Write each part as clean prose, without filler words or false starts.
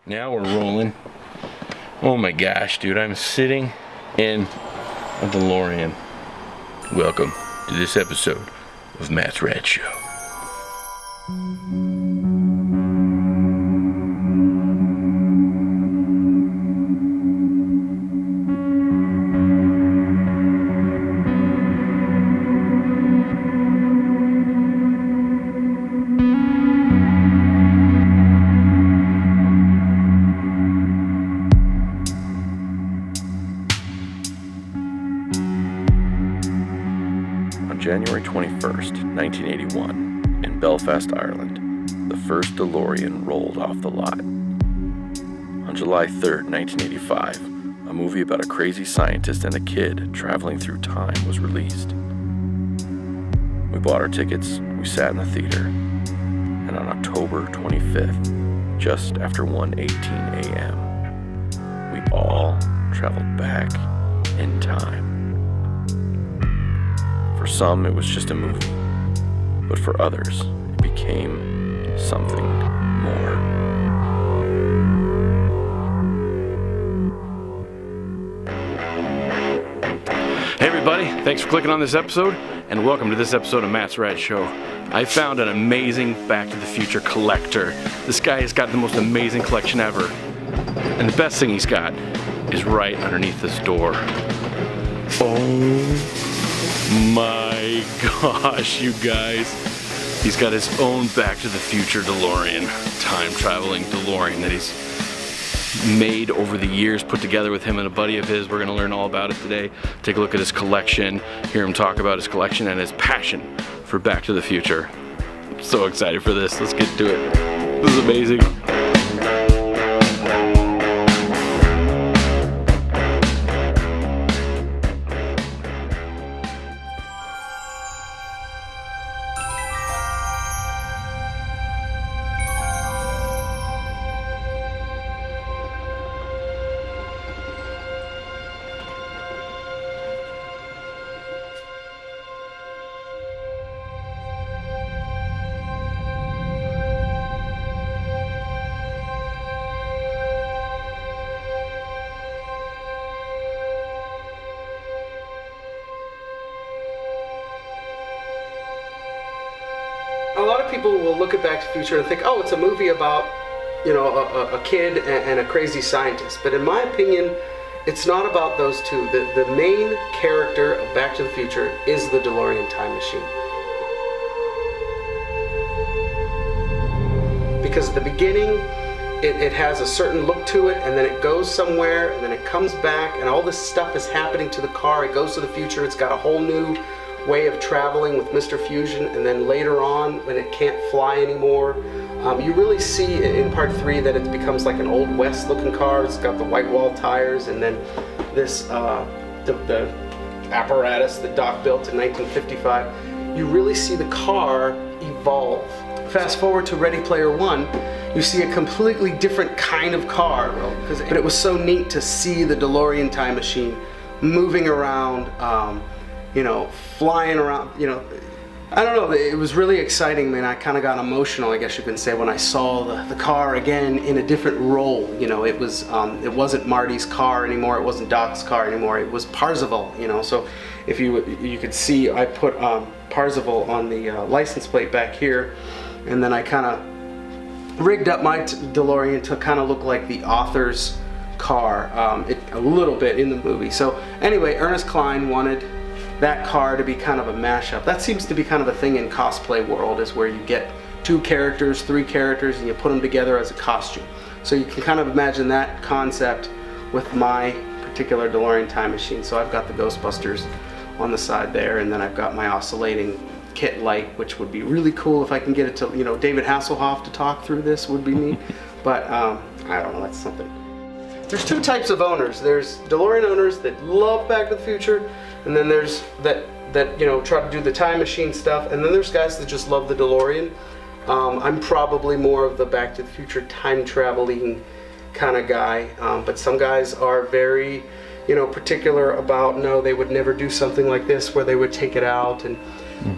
Now we're rolling. Oh my gosh, dude, I'm sitting in a DeLorean. Welcome to this episode of Matt's Rad Show. January 21st, 1981, in Belfast, Ireland, the first DeLorean rolled off the lot. On July 3rd, 1985, a movie about a crazy scientist and a kid traveling through time was released. We bought our tickets, we sat in the theater, and on October 25th, just after 1:18 a.m., we all traveled back in time. For some, it was just a movie, but for others, it became something more. Hey everybody, thanks for clicking on this episode, and welcome to this episode of Matt's Rad Show. I found an amazing Back to the Future collector. This guy has got the most amazing collection ever, and the best thing he's got is right underneath this door. Oh my gosh, you guys. He's got his own Back to the Future DeLorean, Time Traveling DeLorean that he's made over the years, put together with him and a buddy of his. We're going to learn all about it today. Take a look at his collection, hear him talk about his collection and his passion for Back to the Future. I'm so excited for this. Let's get to it. This is amazing. A lot of people will look at Back to the Future and think, oh, it's a movie about, you know, a kid and a crazy scientist. But in my opinion, it's not about those two. The main character of Back to the Future is the DeLorean time machine. Because at the beginning, it has a certain look to it, and then it goes somewhere, and then it comes back, and all this stuff is happening to the car. It goes to the future. It's got a whole new way of traveling with Mr. Fusion, and then later on when it can't fly anymore, you really see in part 3 that it becomes like an Old West looking car. It's got the white wall tires, and then this the apparatus that Doc built in 1955. You really see the car evolve. Fast forward to Ready Player One, you see a completely different kind of car, but it was so neat to see the DeLorean time machine moving around, you know, flying around, you know, I don't know, it was really exciting, man. I kind of got emotional, I guess you can say, when I saw the car again in a different role. You know, it wasn't Marty's car anymore, it wasn't Doc's car anymore, it was Parzival, you know. So if you could see, I put Parzival on the license plate back here, and then I kind of rigged up my DeLorean to kind of look like the author's car, a little bit in the movie. So anyway, Ernest Cline wanted that car to be kind of a mashup. That seems to be kind of a thing in cosplay world, is where you get 2 characters, 3 characters, and you put them together as a costume. So you can kind of imagine that concept with my particular DeLorean time machine. So I've got the Ghostbusters on the side there, and then I've got my oscillating kit light, which would be really cool if I can get it to, you know, David Hasselhoff to talk through this would be neat. But I don't know, that's something. There's 2 types of owners. There's DeLorean owners that love Back to the Future, and then there's that you know, try to do the time machine stuff, and then there's guys that just love the DeLorean. I'm probably more of the Back to the Future time traveling kind of guy, but some guys are very, you know, particular about, no, they would never do something like this where they would take it out and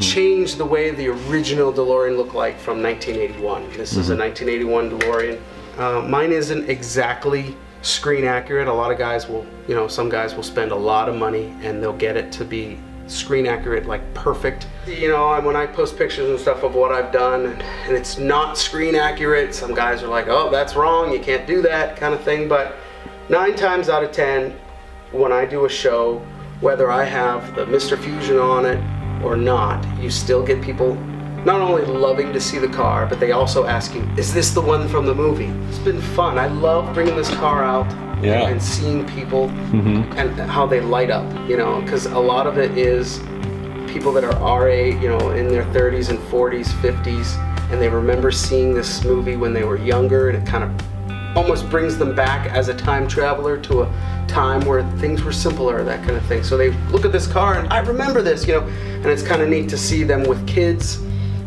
change the way the original DeLorean looked like from 1981. This is a 1981 DeLorean. Mine isn't exactly screen accurate. A lot of guys will, you know, some guys will spend a lot of money and they'll get it to be screen accurate, like perfect. You know, when I post pictures and stuff of what I've done and it's not screen accurate, some guys are like, oh, that's wrong, you can't do that kind of thing. But 9 times out of 10, when I do a show, whether I have the Mr. Fusion on it or not, you still get people not only loving to see the car, but they also asking, is this the one from the movie? It's been fun. I love bringing this car out and seeing people and how they light up, you know, because a lot of it is people that are our age, you know, in their 30s and 40s, 50s, and they remember seeing this movie when they were younger, and it kind of almost brings them back as a time traveler to a time where things were simpler, that kind of thing. So they look at this car and I remember this, you know, and it's kind of neat to see them with kids.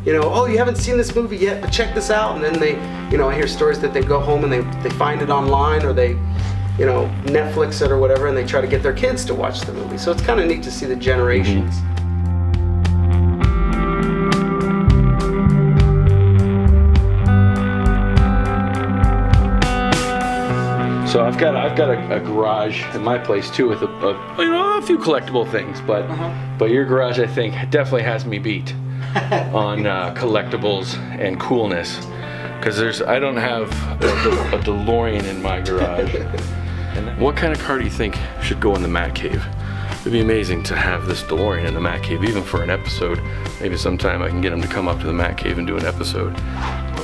You know, oh, you haven't seen this movie yet, but check this out. And then they, you know, I hear stories that they go home and they find it online, or they, you know, Netflix it or whatever, and they try to get their kids to watch the movie. So it's kind of neat to see the generations. So I've got a garage in my place too with you know, a few collectible things, but your garage, I think, definitely has me beat on collectibles and coolness, because I don't have a DeLorean in my garage. What kind of car do you think should go in the Matt Cave? It'd be amazing to have this DeLorean in the Matt Cave, even for an episode. Maybe sometime I can get him to come up to the Matt Cave and do an episode.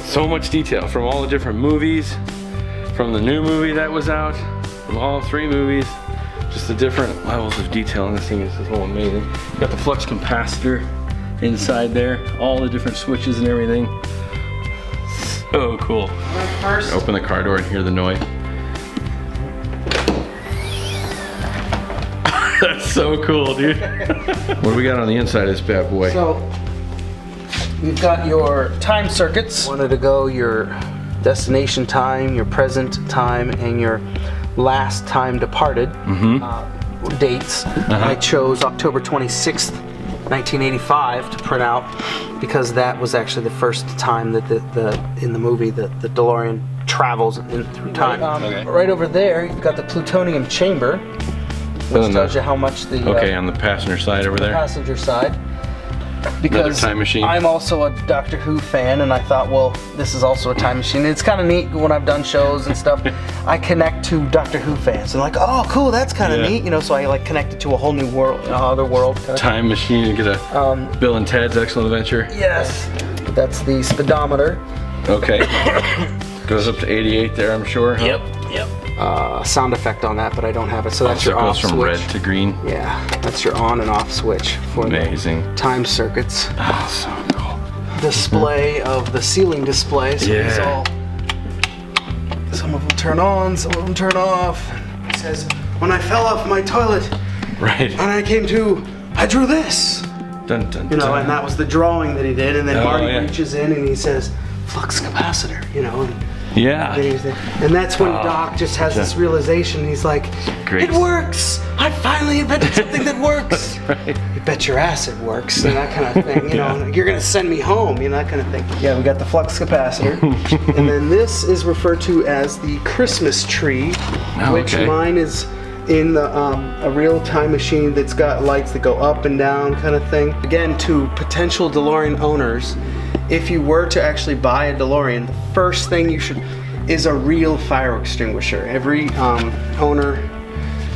So much detail from all the different movies, from the new movie that was out, from all 3 movies. Just the different levels of detail in this thing is so amazing. Got the flux capacitor inside there, all the different switches and everything. So cool. First, open the car door and hear the noise. That's so cool, dude. What do we got on the inside of this bad boy? So you've got your time circuits. Wanted to go your destination time, your present time, and your last time departed dates. I chose October 26th, 1985 to print out, because that was actually the first time that in the movie the DeLorean travels through time. Right over there, you've got the plutonium chamber, which tells you how much the on the passenger side over there. Passenger side. Because another time machine. I'm also a Doctor Who fan, and I thought, well, this is also a time machine. It's kind of neat when I've done shows and stuff. I connect to Doctor Who fans, and like, oh, cool, that's kind of neat, you know. So I like connected to a whole new world, other world. Time machine, you get a Bill and Ted's Excellent Adventure. Yes, that's the speedometer. Okay, goes up to 88 there, I'm sure. Huh? Yep. Sound effect on that, but I don't have it. So that's your off switch. It goes from red to green. Yeah, that's your on and off switch for the time circuits. Oh, so cool. Display of the ceiling display. So these all, some of them turn on, some of them turn off. It says, when I fell off my toilet, and I came to, I drew this. Dun, dun, you know, dun. and that was the drawing that he did. And then Marty reaches in and he says, flux capacitor, you know. And and that's when Doc just has this realization. He's like, it works! I finally invented something that works! You bet your ass it works, and that kind of thing. You know, you're gonna send me home, you know, that kind of thing. Yeah, we got the flux capacitor. And then this is referred to as the Christmas tree, which mine is in the, a real time machine that's got lights that go up and down kind of thing. Again, to potential DeLorean owners, if you were to actually buy a DeLorean, the first thing you should is a real fire extinguisher. Every owner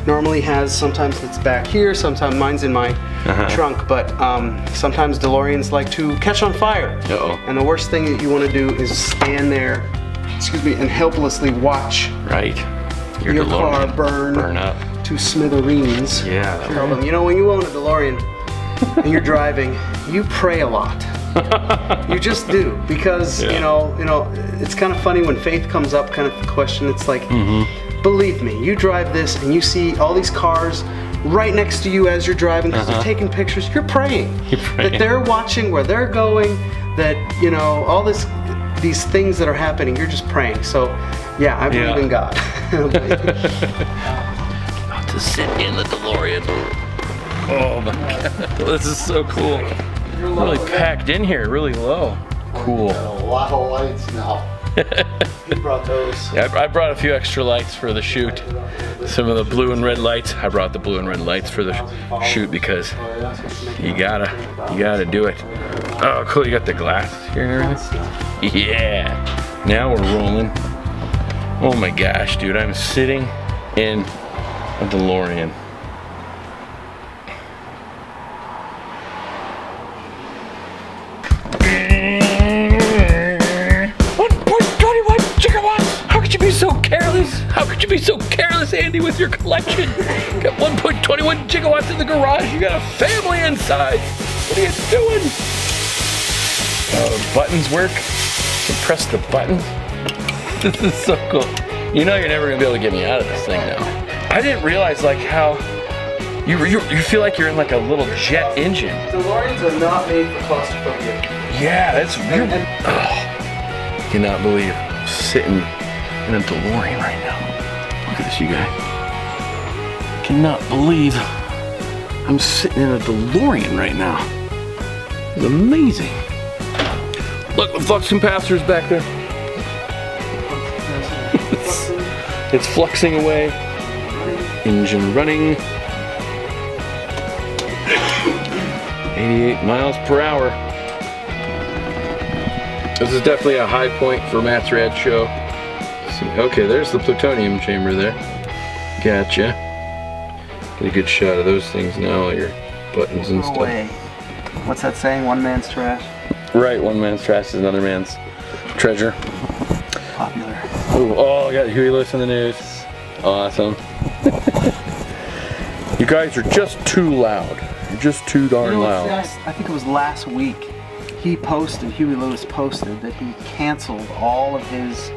normally has, sometimes it's back here, sometimes mine's in my trunk, but sometimes DeLoreans like to catch on fire. And the worst thing that you want to do is stand there, and helplessly watch your car burn up to smithereens. You know, when you own a DeLorean and you're driving, you pray a lot. You just do, because you know, it's kind of funny when faith comes up, kind of the question. It's like, believe me, you drive this and you see all these cars right next to you as you're driving, because they're taking pictures. You're praying that they're watching where they're going, that, you know, all these things that are happening, you're just praying. So yeah, I believe in God. About to sit in the DeLorean. Oh my God, this is so cool. Really packed in here, really low. Cool. A lot of lights now. He brought those. Yeah, I brought a few extra lights for the shoot. Some of the blue and red lights. I brought the blue and red lights for the shoot because you gotta do it. Oh, cool! You got the glass here and everything. Yeah. Now we're rolling. Oh my gosh, dude! I'm sitting in a DeLorean. So careless. How could you be so careless, Andy, with your collection? Got 1.21 gigawatts in the garage. You got a family inside. What are you doing? Buttons work. You press the buttons. This is so cool. You know you're never gonna be able to get me out of this thing now. I didn't realize like how you feel like you're in like a little jet engine. DeLoreans are not made for claustrophobia. Yeah, that's weird. Oh, cannot believe I'm sitting in a DeLorean right now. Look at this, you guys. I cannot believe I'm sitting in a DeLorean right now. It's amazing. Look, the flux capacitor's back there. It's fluxing away. Engine running. 88 miles per hour. This is definitely a high point for Matt's Rad Show. Okay, there's the plutonium chamber there. Gotcha. Get a good shot of those things now, all your buttons and stuff. Away. What's that saying? One man's trash? Right, one man's trash is another man's treasure. Popular. Ooh, oh, I got Huey Lewis in the news. Awesome. You guys are just too loud. You're just too darn loud. I think it was last week. Huey Lewis posted that he canceled all of his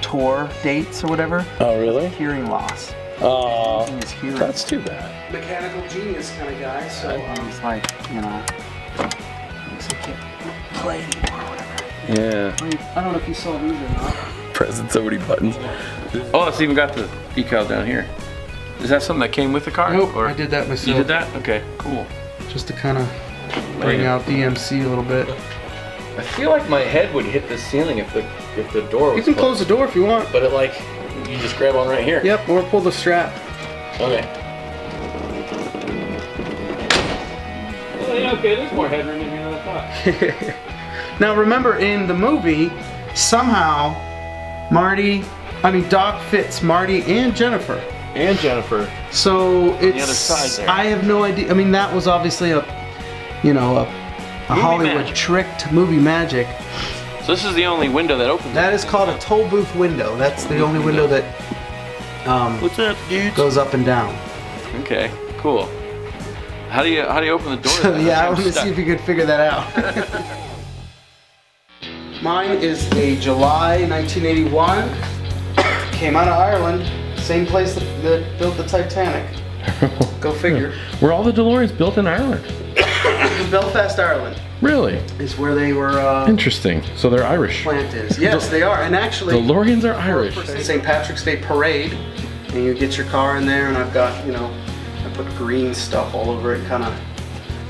tour dates or whatever. Oh, really? Hearing loss. Oh, that's too bad. Mechanical genius kind of guy, so he's like, you know, he can't play anymore or whatever. Yeah. I don't know if you saw these or not. Pressing so many buttons. Oh, it's even got the decal down here. Is that something that came with the car? Nope, or I did that myself. You did that? Okay, cool. Just to kind of bring out DMC a little bit. I feel like my head would hit the ceiling if the door was You can close the door if you want. But it like, you just grab on right here. Yep, or pull the strap. Okay. Oh, yeah, okay, there's more headroom in here than I thought. Now remember, in the movie, somehow, Doc fits Marty and Jennifer. So it's, the other side there. I have no idea. I mean, that was obviously a Hollywood magic. Tricked movie magic. So this is the only window that opens. That is called a toll booth window. That's the only window that What's up, dude? goes up and down. Okay, cool. How do you open the door? So, yeah, I want to see if you could figure that out. Mine is a July 1981. Came out of Ireland. Same place that built the Titanic. Go figure. Were all the DeLoreans built in Ireland? Belfast, Ireland. Really? Is where they were. Interesting. So they're Irish. Plant is. Yes, they are. And actually, DeLoreans are Irish. St. Patrick's Day parade, and you get your car in there, and I've got, I put green stuff all over it, kind of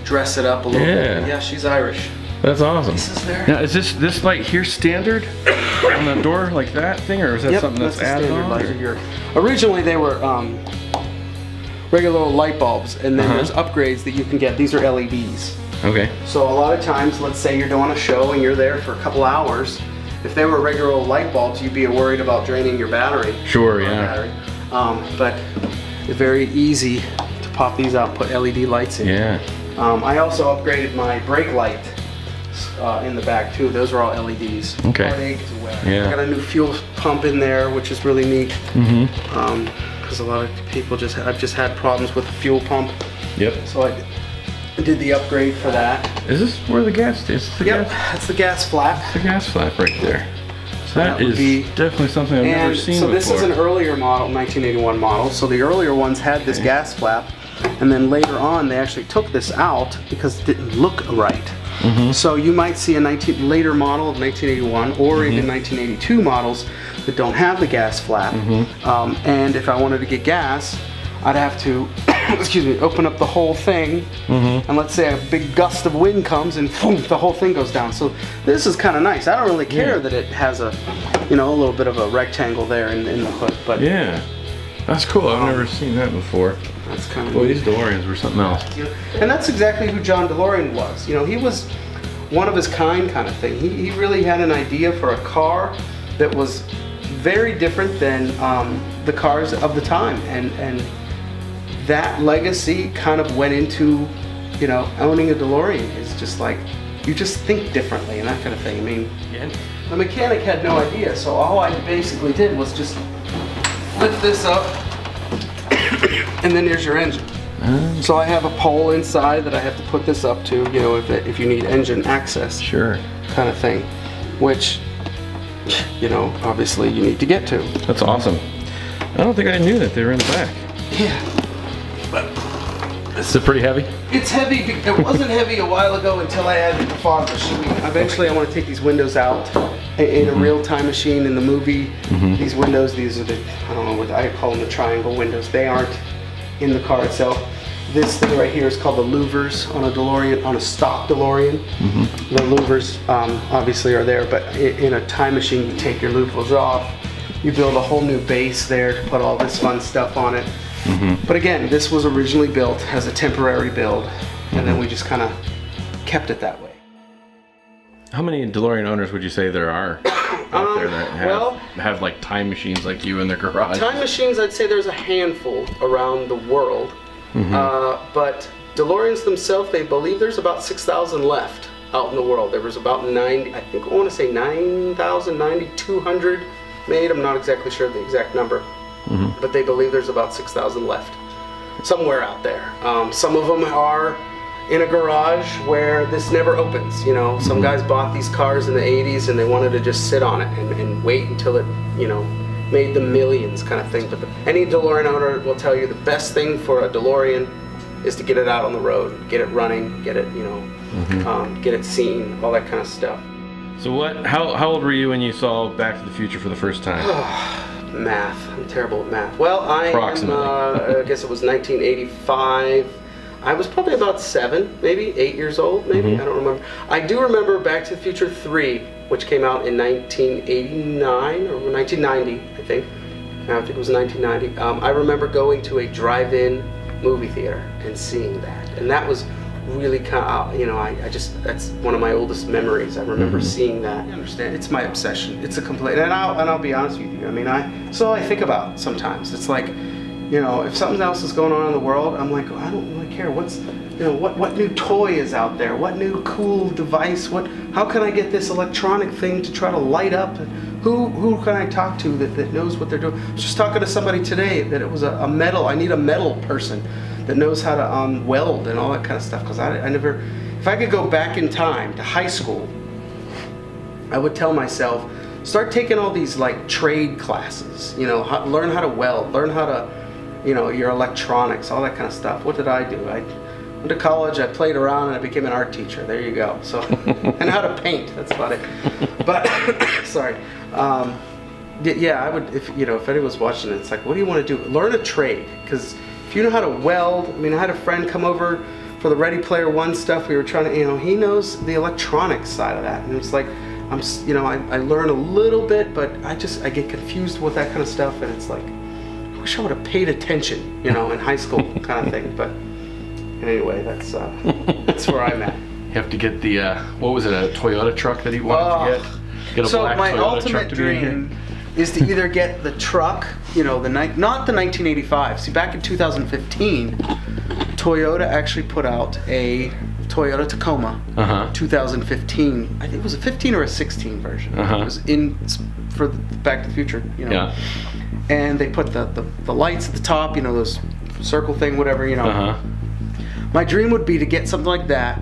dress it up a little bit. Yeah, she's Irish. That's awesome. This is there. Now, is this light here standard on the door like that thing, or is that something that's added on? Originally, they were regular light bulbs, and then there's upgrades that you can get. These are LEDs. Okay. So a lot of times, let's say you're doing a show and you're there for a couple hours. If they were regular light bulbs, you'd be worried about draining your battery. Sure, yeah. But it's very easy to pop these out and put LED lights in. Yeah. I also upgraded my brake light in the back too. Those are all LEDs. Okay. Yeah. I got a new fuel pump in there, which is really neat. Because a lot of people I've just had problems with the fuel pump. Yep. So I did the upgrade for that. Is this where the gas is? That's the gas flap. The gas flap right there. So that is definitely something I've never seen before. So this is an earlier model, 1981 model. So the earlier ones had this gas flap, and then later on they actually took this out because it didn't look right. So you might see a later model of 1981 or even 1982 models that don't have the gas flap. And if I wanted to get gas, I'd have to excuse me, open up the whole thing, and let's say a big gust of wind comes and boom, the whole thing goes down. So this is kind of nice. I don't really care that it has a, you know, a little bit of a rectangle there in the hood, but yeah, that's cool. I've never seen that before. That's kind of boy. These DeLoreans were something else. And that's exactly who John DeLorean was. You know, he was one of his kind of thing. He really had an idea for a car that was very different than the cars of the time, and that legacy kind of went into, you know, owning a DeLorean. Is just like, you just think differently and that kind of thing. I mean, the mechanic had no idea, so all I basically did was just lift this up, and then there's your engine. So I have a pole inside that I have to put this up to, you know, if you need engine access, kind of thing, which, you know, obviously you need to get to. That's awesome. I don't think I knew that they were in the back. Yeah, but is it pretty heavy? It's heavy. It wasn't heavy a while ago until I added the fog machine. Eventually I want to take these windows out in a real time machine. In the movie, these windows, these are the, I don't know what I call them, the triangle windows. They aren't in the car itself. This thing right here is called the louvers on a DeLorean, on a stock DeLorean. The louvers obviously are there, but in a time machine you take your louvers off, you build a whole new base there to put all this fun stuff on it. But again, this was originally built as a temporary build, and then we just kind of kept it that way. How many DeLorean owners would you say there are out there that have like time machines like you in their garage? Time machines, I'd say there's a handful around the world. But DeLoreans themselves, they believe there's about 6,000 left out in the world. There was about 90, I think I want to say 9,000, 9,200 made. I'm not exactly sure the exact number. But they believe there's about 6,000 left somewhere out there. Some of them are in a garage where this never opens. You know, some guys bought these cars in the 80s and they wanted to just sit on it and wait until it, you know, made the millions kind of thing. But any DeLorean owner will tell you the best thing for a DeLorean is to get it out on the road, get it running, get it, you know, get it seen, all that kind of stuff. So how old were you when you saw Back to the Future for the first time? Math. I'm terrible at math. Well, I am, I guess it was 1985. I was probably about 7, maybe 8 years old, maybe. I don't remember. I do remember Back to the Future 3, which came out in 1989 or 1990, I think. I think it was 1990. I remember going to a drive-in movie theater and seeing that, and that was really kind of, you know, I just, that's one of my oldest memories. I remember seeing that. I understand, it's my obsession. It's a complete, and I'll be honest with you. I mean, it's all I think about sometimes. It's like, you know, if something else is going on in the world, I'm like, I don't really care. What's, you know, what new toy is out there? What new cool device? How can I get this electronic thing to try to light up? Who can I talk to that knows what they're doing? I was just talking to somebody today that it was a metal. I need a metal person that knows how to weld and all that kind of stuff. Because I never, if I could go back in time to high school, I would tell myself, start taking all these like trade classes. You know, learn how to weld, learn how to, you know, your electronics, all that kind of stuff. What did I do? I went to college, I played around, and I became an art teacher. There you go. So, and how to paint. That's about it. But sorry. Yeah, I would. If anyone was watching it, it's like, what do you want to do? Learn a trade, because if you know how to weld. I mean, I had a friend come over for the Ready Player One stuff. We were trying to, you know, he knows the electronics side of that, and it's like, you know, I learn a little bit, but I get confused with that kind of stuff, and it's like, I wish I would have paid attention, you know, in high school kind of thing. But anyway, that's where I'm at. You have to get the what was it, a Toyota truck that he wanted to get a so black my Toyota ultimate truck to dream is to either get the truck, you know, not the 1985. See, back in 2015, Toyota actually put out a Toyota Tacoma 2015. I think it was a 15 or a 16 version. It was for Back to the Future, you know. Yeah. And they put the lights at the top, you know, those circle thing, whatever, you know. My dream would be to get something like that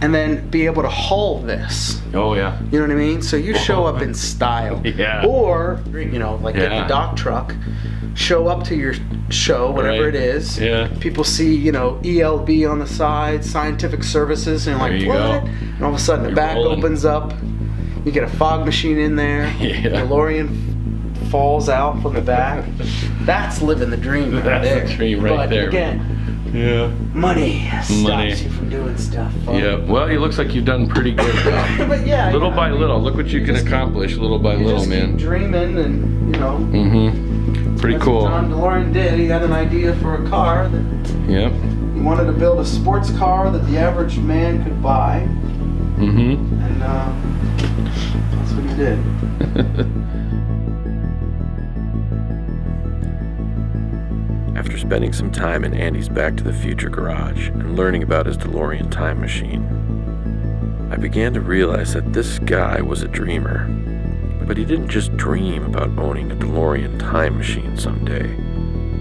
and then be able to haul this. Oh yeah. You know what I mean? So you show up in style. Yeah. Or, you know, like get the dock truck, show up to your show, whatever it is. Yeah. People see, you know, ELB on the side, scientific services, and like, what? And all of a sudden the back opens up. You get a fog machine in there. Yeah. DeLorean falls out from the back. That's living the dream right there. That's the dream right there. But again, Yeah. Money stops you from doing stuff. Yeah. Well, it looks like you've done pretty good, though. But yeah. Little by little. Look what you can accomplish little by little, man. Keep dreaming and, you know. Mm-hmm. Pretty cool. What John DeLorean did. He had an idea for a car that yep. he wanted to build a sports car that the average man could buy. Mm-hmm. And that's what he did. After spending some time in Andy's Back to the Future garage and learning about his DeLorean time machine, I began to realize that this guy was a dreamer. But he didn't just dream about owning a DeLorean time machine someday.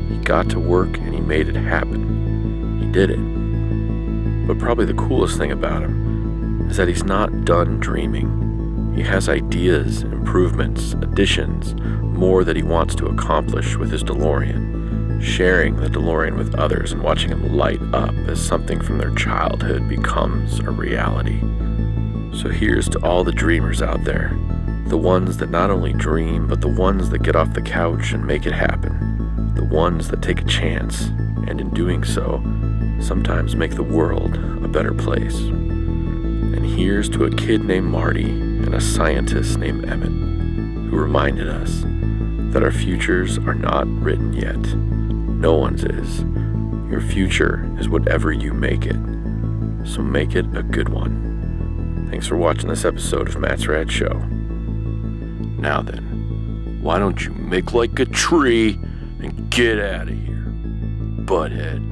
He got to work and he made it happen. He did it. But probably the coolest thing about him is that he's not done dreaming. He has ideas, improvements, additions, more that he wants to accomplish with his DeLorean. Sharing the DeLorean with others and watching him light up as something from their childhood becomes a reality. So here's to all the dreamers out there. The ones that not only dream, but the ones that get off the couch and make it happen. The ones that take a chance, and in doing so, sometimes make the world a better place. And here's to a kid named Marty and a scientist named Emmett, who reminded us that our futures are not written yet. No one's is. Your future is whatever you make it. So make it a good one. Thanks for watching this episode of Matt's Rad Show. Now then, why don't you make like a tree and get out of here, butthead?